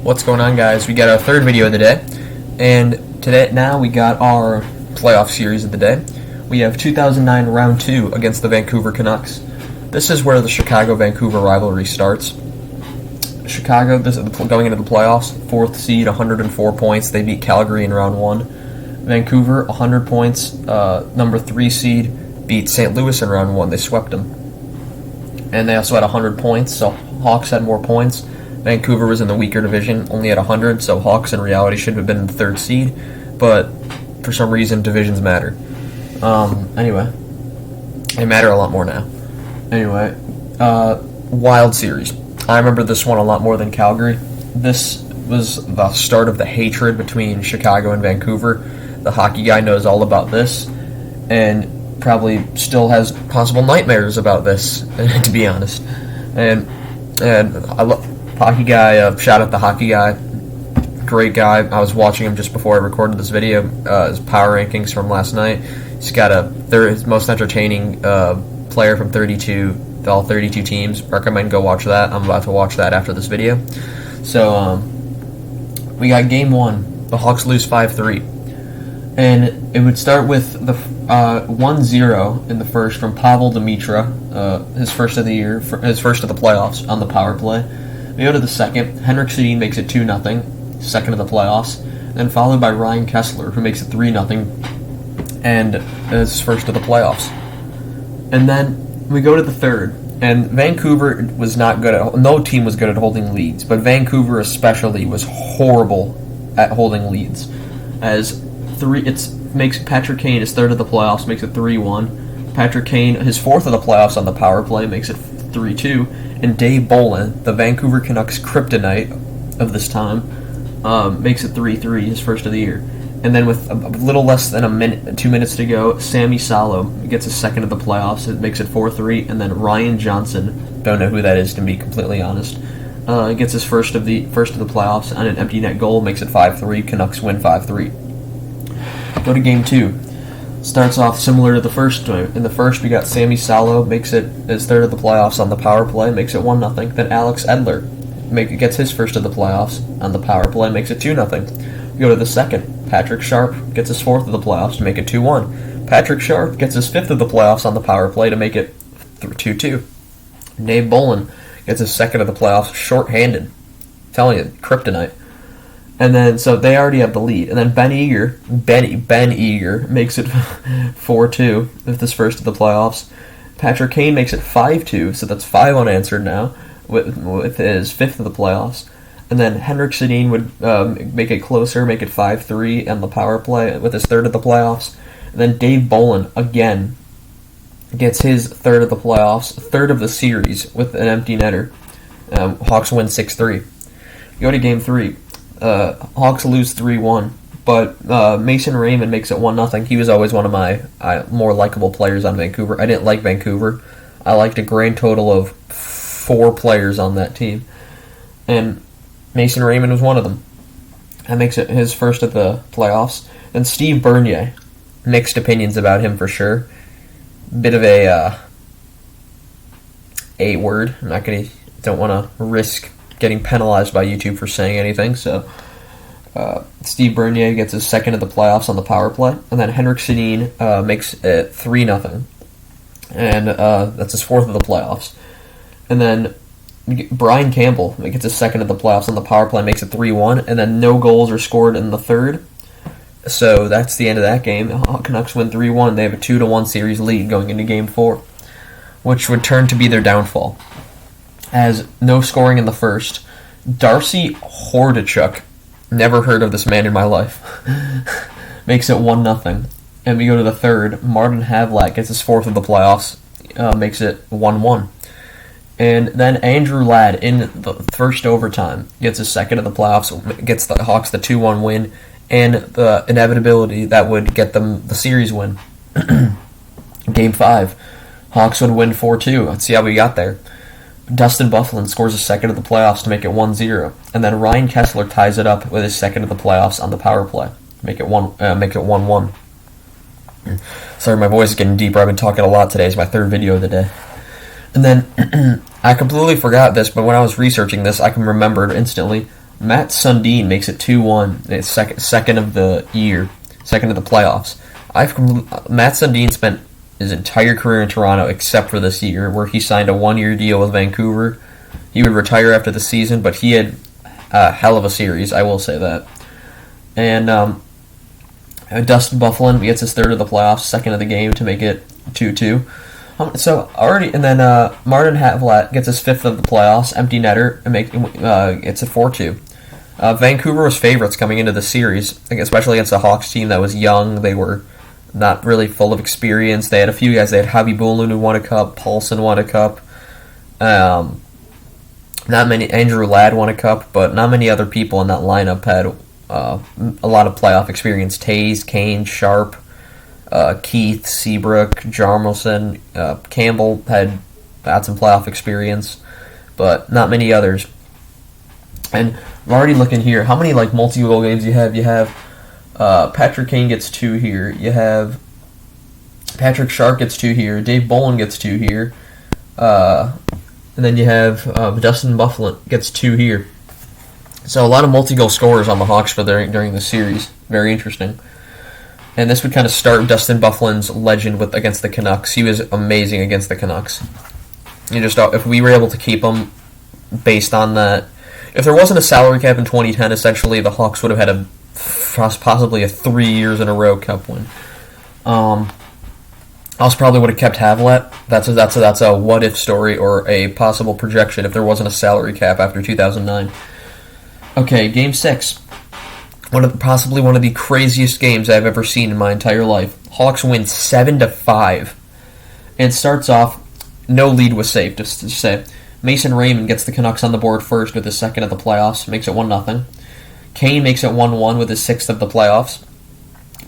What's going on, guys? We got our third video of the day, and now we got our playoff series of the day. We have 2009 round 2 against the Vancouver Canucks. This is where the Chicago-Vancouver rivalry starts. Chicago, this is going into the playoffs, 4th seed, 104 points. They beat Calgary in round 1. Vancouver, 100 points, number 3 seed, beat St. Louis in round 1. They swept them. And they also had 100 points, so Hawks had more points. Vancouver was in the weaker division, only at 100, so Hawks in reality should have been in the 3rd seed, but for some reason divisions matter. Anyway, they matter a lot more now. Anyway, wild series. I remember this one a lot more than Calgary. This was the start of the hatred between Chicago and Vancouver. The hockey guy knows all about this, and probably still has possible nightmares about this, to be honest. And I love hockey guy. Shout out the hockey guy, great guy. I was watching him just before I recorded this video. His power rankings from last night. He's got his most entertaining player from 32, all 32 teams. Recommend go watch that. I'm about to watch that after this video. So we got game 1. The Hawks lose 5-3, and it would start with the 1-0 in the first from Pavel Demitra, his first of the year, his first of the playoffs on the power play. We go to the second. Henrik Sedin makes it 2-0, second of the playoffs. Then followed by Ryan Kesler, who makes it 3-0, and is first of the playoffs. And then we go to the third, and Vancouver was not good at. No team was good at holding leads, but Vancouver especially was horrible at holding leads. Makes Patrick Kane his third of the playoffs, makes it 3-1. Patrick Kane, his fourth of the playoffs on the power play, makes it 3-2. And Dave Bolin, the Vancouver Canucks kryptonite of this time, makes it 3-3, his first of the year. And then with a little less than 2 minutes to go, Sammy Salo gets his second of the playoffs. It makes it 4-3. And then Ryan Johnson, don't know who that is to be completely honest, gets his first of the playoffs on an empty net goal, makes it 5-3. Canucks win 5-3. Go to game 2. Starts off similar to the first time. In the first, we got Sammy Salo, makes it his third of the playoffs on the power play, makes it 1-0. Then Alex Edler gets his first of the playoffs on the power play, makes it 2-0. We go to the second. Patrick Sharp gets his fourth of the playoffs to make it 2-1. Patrick Sharp gets his fifth of the playoffs on the power play to make it 2-2. Dave Bolin gets his second of the playoffs short-handed. I'm telling you, kryptonite. And then, so they already have the lead. And then Ben Eager makes it 4-2 with his first of the playoffs. Patrick Kane makes it 5-2, so that's 5 unanswered now with his fifth of the playoffs. And then Henrik Sedin would make it closer, make it 5-3 on the power play with his third of the playoffs. And then Dave Bolin again gets his third of the playoffs, third of the series with an empty netter. Hawks win 6-3. Go to game 3. Hawks lose 3-1, but Mason Raymond makes it 1-0. He was always one of my more likable players on Vancouver. I didn't like Vancouver. I liked a grand total of 4 players on that team, and Mason Raymond was one of them. That makes it his first of the playoffs. Then Steve Bernier, mixed opinions about him for sure. Bit of a word. Don't want to risk getting penalized by YouTube for saying anything, so Steve Bernier gets his second of the playoffs on the power play, and then Henrik Sedin makes it 3-0, and that's his fourth of the playoffs. And then Brian Campbell gets his second of the playoffs on the power play, makes it 3-1, and then no goals are scored in the third, so that's the end of that game. The Canucks win 3-1. They have a 2-1 series lead going into game 4, which would turn to be their downfall, as no scoring in the first. Darcy Hordachuk, never heard of this man in my life, makes it 1-0. And we go to the third. Martin Havlat gets his fourth of the playoffs, makes it 1-1. And then Andrew Ladd, in the first overtime, gets his second of the playoffs, gets the Hawks the 2-1 win, and the inevitability that would get them the series win. Game 5, Hawks would win 4-2. Let's see how we got there. Dustin Byfuglien scores his second of the playoffs to make it 1-0, and then Ryan Kesler ties it up with his second of the playoffs on the power play, make it 1-1. Sorry, my voice is getting deeper. I've been talking a lot today. It's my third video of the day. And then I completely forgot this, but when I was researching this, I can remember instantly. Matt Sundin makes it 2-1. It's second of the year, second of the playoffs. Matt Sundin spent his entire career in Toronto except for this year, where he signed a 1-year deal with Vancouver. He would retire after the season, but he had a hell of a series, I will say that. And Dustin Byfuglien gets his third of the playoffs, second of the game to make it 2-2. And then Martin Havlat gets his fifth of the playoffs, empty netter, and it's a 4-2. Vancouver was favorites coming into the series, especially against a Hawks team that was young. They were not really full of experience. They had a few guys. They had Javi Bulin who won a cup. Paulson won a cup. Not many. Andrew Ladd won a cup, but not many other people in that lineup had a lot of playoff experience. Taves, Kane, Sharp, Keith, Seabrook, Jarmelson, Campbell had some playoff experience, but not many others. And I'm already looking here. How many multi-goal games you have? You have Patrick Kane gets 2 here. You have Patrick Sharp gets 2 here. Dave Bolin gets 2 here. And then you have Dustin Byfuglien gets 2 here. So a lot of multi-goal scorers on the Hawks during the series. Very interesting. And this would kind of start Dustin Byfuglien's legend against the Canucks. He was amazing against the Canucks. If we were able to keep him based on that, if there wasn't a salary cap in 2010, essentially the Hawks would have had possibly a 3 years in a row cup win. Also probably would have kept Havlat. That's a what if story or a possible projection if there wasn't a salary cap after 2009. Okay, Game 6. Possibly one of the craziest games I've ever seen in my entire life. Hawks win 7-5. And it starts off, no lead was saved, just to say. Mason Raymond gets the Canucks on the board first with his second of the playoffs, makes it 1-0. Kane makes it 1-1 with his sixth of the playoffs.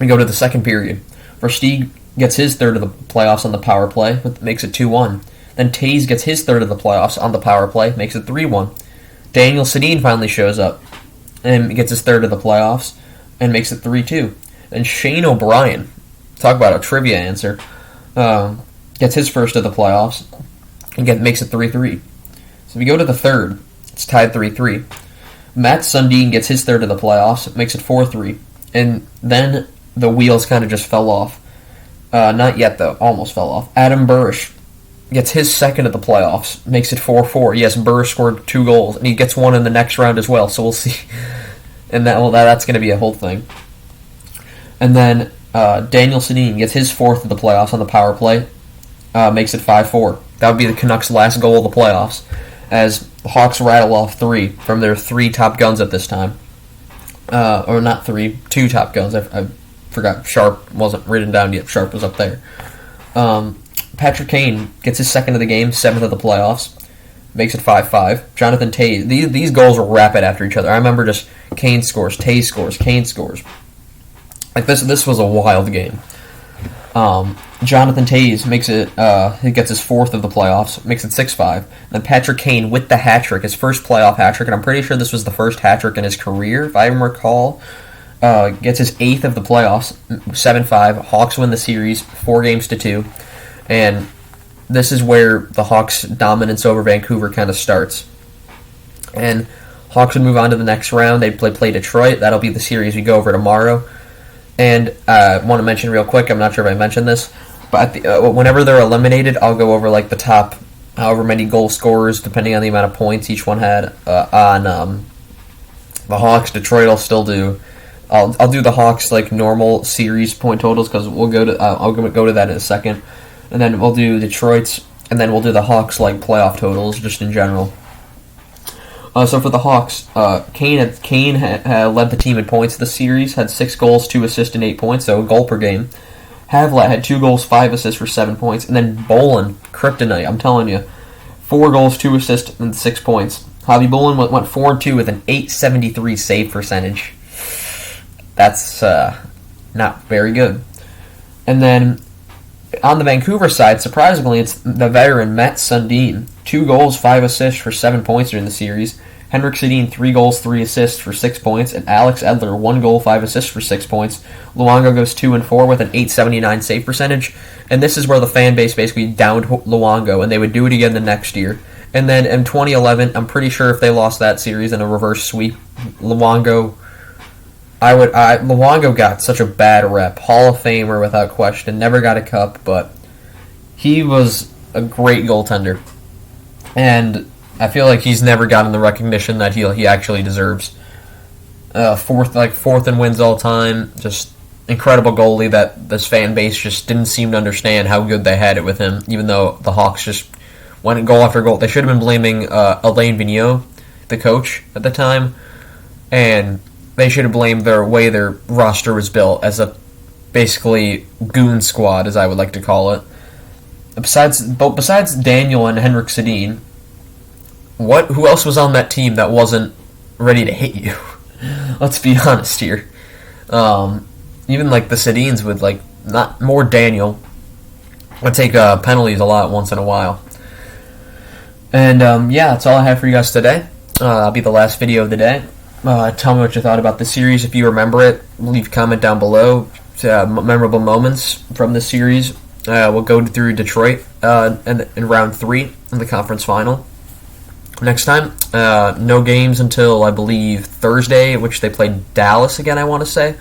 We go to the second period. Versteeg gets his third of the playoffs on the power play, makes it 2-1. Then Taves gets his third of the playoffs on the power play, makes it 3-1. Daniel Sedin finally shows up and gets his third of the playoffs and makes it 3-2. And Shane O'Brien, talk about a trivia answer, gets his first of the playoffs and makes it 3-3. So we go to the third, it's tied 3-3. Matt Sundin gets his third of the playoffs, makes it 4-3. And then the wheels kind of just fell off. Not yet, though. Almost fell off. Adam Burish gets his second of the playoffs, makes it 4-4. Yes, Burish scored 2 goals, and he gets one in the next round as well, so we'll see. And that's going to be a whole thing. And then Daniel Sedin gets his fourth of the playoffs on the power play, makes it 5-4. That would be the Canucks' last goal of the playoffs, as the Hawks rattle off 3 from their 3 top guns at this time. Or not 3, 2 top guns. I forgot Sharp wasn't written down yet. Sharp was up there. Patrick Kane gets his second of the game, 7th of the playoffs, makes it 5-5. Jonathan Taves. These goals were rapid after each other. I remember just Kane scores, Taves scores, Kane scores. This was a wild game. Jonathan Taves makes it. He gets his 4th of the playoffs, makes it 6-5. Then Patrick Kane with the hat trick, his first playoff hat trick, and I'm pretty sure this was the first hat trick in his career, if I even recall. Gets his 8th of the playoffs, 7-5. Hawks win the series, 4-2. And this is where the Hawks' dominance over Vancouver kind of starts. And Hawks would move on to the next round. They play Detroit. That'll be the series we go over tomorrow. And I want to mention real quick, I'm not sure if I mentioned this, but whenever they're eliminated, I'll go over the top, however many goal scorers, depending on the amount of points each one had on the Hawks. Detroit I'll still do. I'll do the Hawks normal series point totals because we'll go to I'll go to that in a second, and then we'll do Detroit's, and then we'll do the Hawks playoff totals just in general. So for the Hawks, Kane led the team in points this series, had 6 goals, 2 assists, and 8 points, so a goal per game. Havlat had 2 goals, 5 assists for 7 points, and then Bolin, kryptonite, I'm telling you, 4 goals, 2 assists, and 6 points. Javi Bolin went 4-2 with an .873 save percentage. That's not very good. And then on the Vancouver side, surprisingly, it's the veteran Matt Sundin. 2 goals, 5 assists for 7 points during the series. Henrik Sedin, 3 goals, 3 assists for 6 points. And Alex Edler, 1 goal, 5 assists for 6 points. Luongo goes 2-4 with an .879 save percentage. And this is where the fan base basically downed Luongo, and they would do it again the next year. And then in 2011, I'm pretty sure if they lost that series in a reverse sweep, Luongo. Luongo got such a bad rep. Hall of Famer without question. Never got a cup, but he was a great goaltender. And I feel like he's never gotten the recognition that he actually deserves. Fourth in wins all time. Just incredible goalie that this fan base just didn't seem to understand how good they had it with him, even though the Hawks just went goal after goal. They should have been blaming Alain Vigneault, the coach at the time, and they should have blamed their way their roster was built as a basically goon squad, as I would like to call it. Besides Daniel and Henrik Sedin, who else was on that team that wasn't ready to hit you? Let's be honest here. Even like the Sedins would not more Daniel would take penalties a lot once in a while. And that's all I have for you guys today. That'll be the last video of the day. Tell me what you thought about the series. If you remember it, leave a comment down below. Memorable moments from this series. We'll go through Detroit in round 3 in the conference final. Next time, no games until I believe Thursday, which they played Dallas again, I want to say.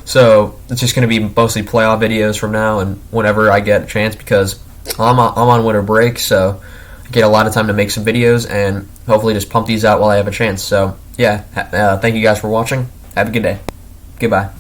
So it's just going to be mostly playoff videos from now and whenever I get a chance, because I'm on winter break, so I get a lot of time to make some videos and hopefully just pump these out while I have a chance. So yeah, thank you guys for watching. Have a good day. Goodbye.